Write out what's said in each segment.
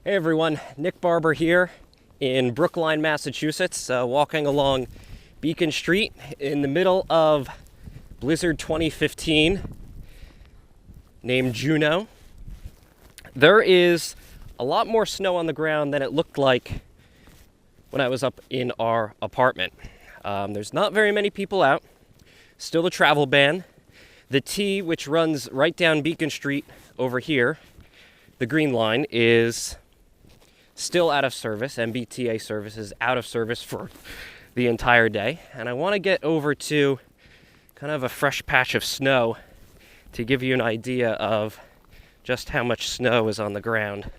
Hey everyone, Nick Barber here in Brookline, Massachusetts, walking along Beacon Street in the middle of Blizzard 2015 named Juno. There is a lot more snow on the ground than it looked like when I was up in our apartment. There's not very many people out, still a travel ban. The T, which runs right down Beacon Street over here, the green line, is still out of service. MBTA service is out of service for the entire day. And I want to get over to kind of a fresh patch of snow to give you an idea of just how much snow is on the ground.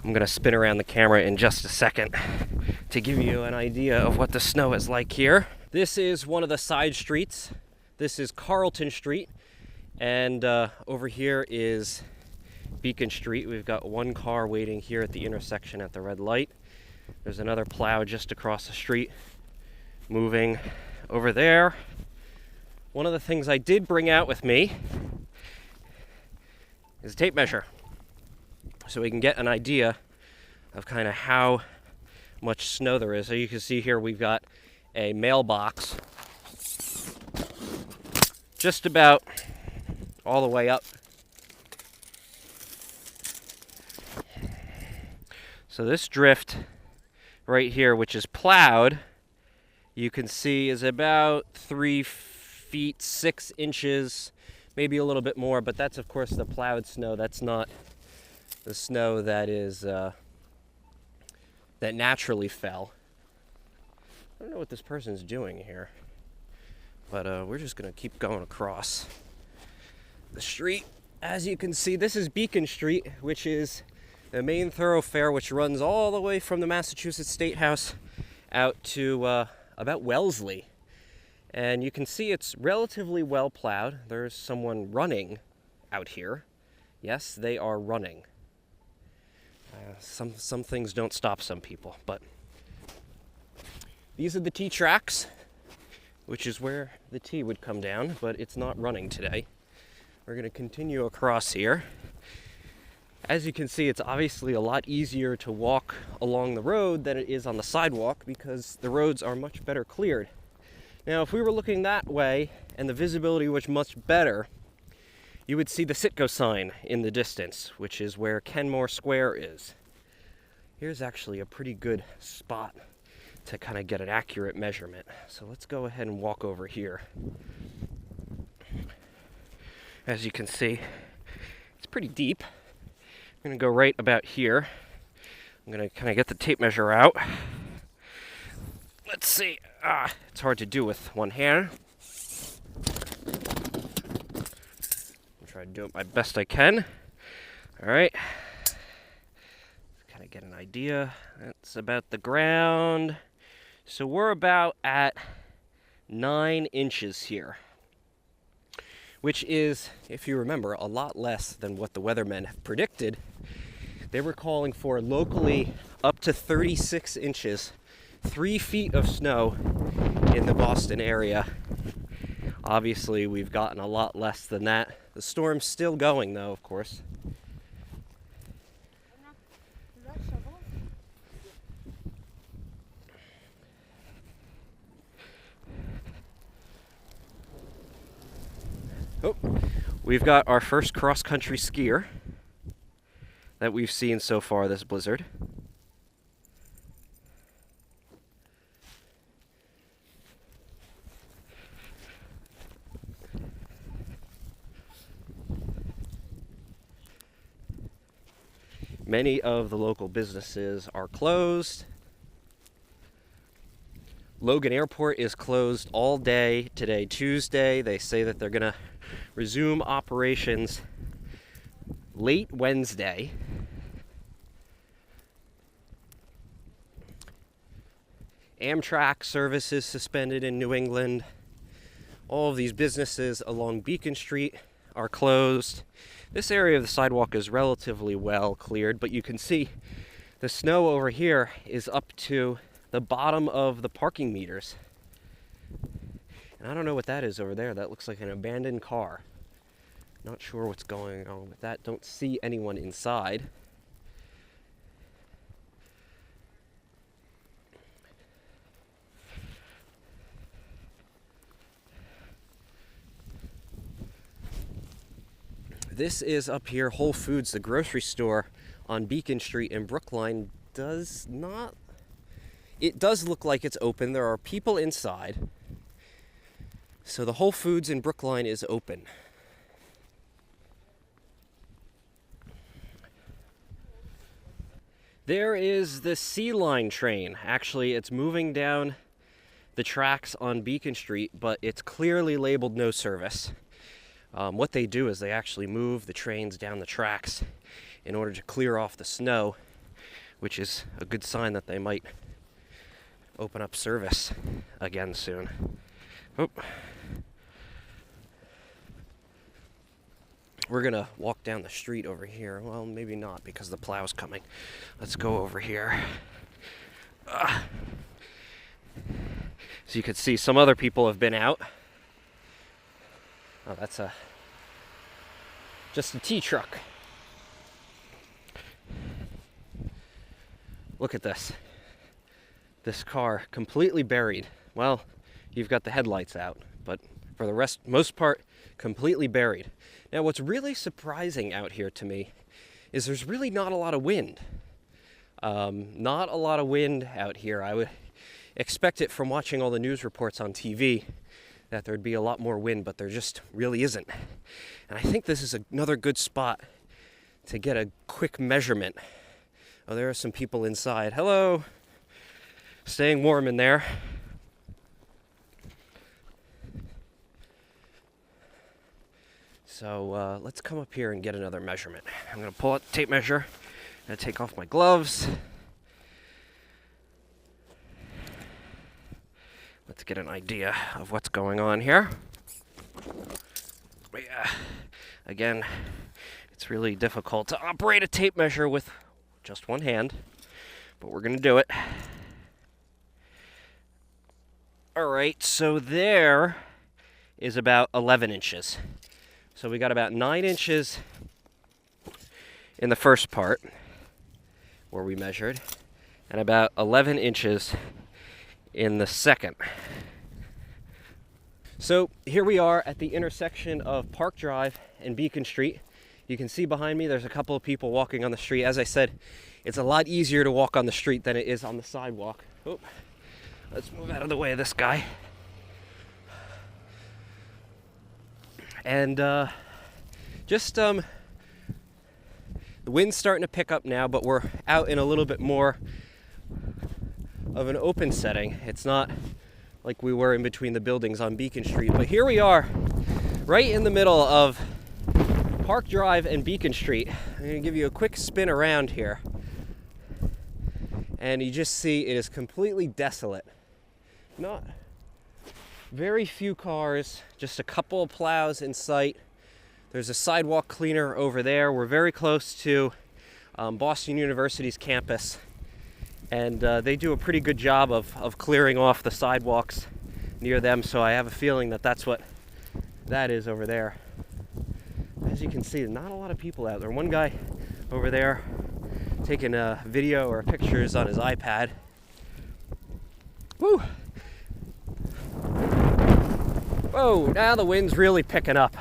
I'm going to spin around the camera in just a second to give you an idea of what the snow is like here. This is one of the side streets. This is Carlton Street, and over here is Beacon Street. We've got one car waiting here at the intersection at the red light. There's another plow just across the street moving over there. One of the things I did bring out with me is a tape measure, so we can get an idea of kind of how much snow there is. So you can see here we've got a mailbox just about all the way up. So this drift right here, which is plowed, you can see is about 3 feet 6 inches, maybe a little bit more, but that's of course the plowed snow. That's not the snow that is that naturally fell. I don't know what this person's doing here, but we're just gonna keep going across the street. As you can see, this is Beacon Street, which is the main thoroughfare which runs all the way from the Massachusetts State House out to about Wellesley. And you can see it's relatively well plowed. There's someone running out here. Yes, they are running. Some things don't stop some people, but these are the T tracks, which is where the T would come down, but it's not running today. We're going to continue across here. As you can see, it's obviously a lot easier to walk along the road than it is on the sidewalk because the roads are much better cleared. Now, if we were looking that way and the visibility was much better, you would see the Citgo sign in the distance, which is where Kenmore Square is. Here's actually a pretty good spot to kind of get an accurate measurement. So let's go ahead and walk over here. As you can see, it's pretty deep. I'm going to go right about here. I'm going to kind of get the tape measure out. Let's see. It's hard to do with one hand. I'll try to do it my best I can. All right. Kind of get an idea. That's about the ground. So we're about at 9 inches here, which is, if you remember, a lot less than what the weathermen have predicted. They were calling for locally up to 36 inches, 3 feet of snow in the Boston area. Obviously, we've gotten a lot less than that. The storm's still going, though, of course. Oh, we've got our first cross-country skier that we've seen so far this blizzard. Many of the local businesses are closed. Logan Airport is closed all day today, Tuesday. They say that they're going to resume operations late Wednesday. Amtrak service is suspended in New England. All of these businesses along Beacon Street are closed. This area of the sidewalk is relatively well cleared, but you can see the snow over here is up to the bottom of the parking meters. And I don't know what that is over there. That looks like an abandoned car. Not sure what's going on with that. Don't see anyone inside. This is up here, Whole Foods, the grocery store on Beacon Street in Brookline. It does look like it's open. There are people inside. So the Whole Foods in Brookline is open. There is the Sea Line train. Actually, it's moving down the tracks on Beacon Street, but it's clearly labeled no service. What they do is they actually move the trains down the tracks in order to clear off the snow, which is a good sign that they might open up service again soon. Oh. We're gonna walk down the street over here. Well, maybe not because the plow's coming. Let's go over here. So you can see some other people have been out. Oh, that's just a tea truck. Look at this. This car completely buried. Well, you've got the headlights out, but for the most part, completely buried. Now, what's really surprising out here to me is there's really not a lot of wind. Not a lot of wind out here. I would expect it from watching all the news reports on TV that there'd be a lot more wind, but there just really isn't. And I think this is another good spot to get a quick measurement. Oh, there are some people inside. Hello. Staying warm in there. So let's come up here and get another measurement. I'm going to pull out the tape measure. I'm going to take off my gloves. Let's get an idea of what's going on here. Yeah. Again, it's really difficult to operate a tape measure with just one hand, but we're going to do it. All right, so there is about 11 inches. So we got about 9 inches in the first part where we measured, and about 11 inches in the second. So here we are at the intersection of Park Drive and Beacon Street. You can see behind me there's a couple of people walking on the street. As I said, it's a lot easier to walk on the street than it is on the sidewalk. Oh, let's move out of the way of this guy. And the wind's starting to pick up now, but we're out in a little bit more of an open setting. It's not like we were in between the buildings on Beacon Street, but here we are right in the middle of Park Drive and Beacon Street. I'm going to give you a quick spin around here, and you just see it is completely desolate. Not very few cars, just a couple of plows in sight. There's a sidewalk cleaner over there. We're very close to Boston University's campus, and they do a pretty good job of clearing off the sidewalks near them, so I have a feeling that that's what that is over there. As you can see, not a lot of people out there. One guy over there taking a video or pictures on his iPad. Woo! Whoa, now the wind's really picking up.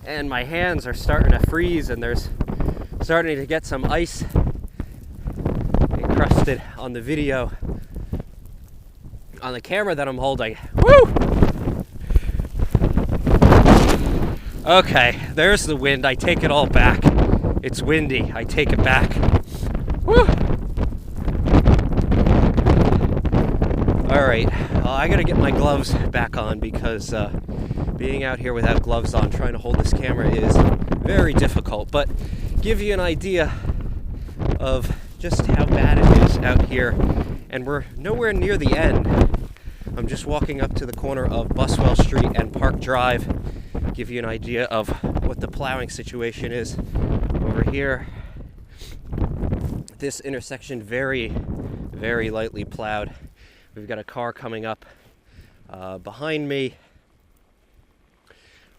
And my hands are starting to freeze, and there's starting to get some ice encrusted on the video, on the camera that I'm holding. Woo! Okay, there's the wind. I take it all back. It's windy. I take it back. Woo! All right, I gotta get my gloves back on because being out here without gloves on, trying to hold this camera is very difficult. But give you an idea of just how bad it is out here, and we're nowhere near the end. I'm just walking up to the corner of Buswell Street and Park Drive. Give you an idea of what the plowing situation is over here. This intersection very, very lightly plowed. We've got a car coming up behind me.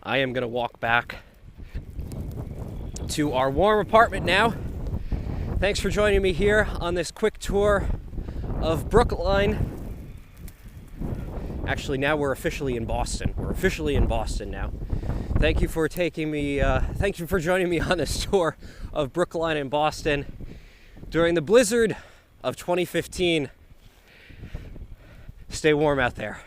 I am going to walk back to our warm apartment now. Thanks for joining me here on this quick tour of Brookline. Actually, now we're officially in Boston. We're officially in Boston now. Thank you for joining me on this tour of Brookline and Boston during the blizzard of 2015. Stay warm out there.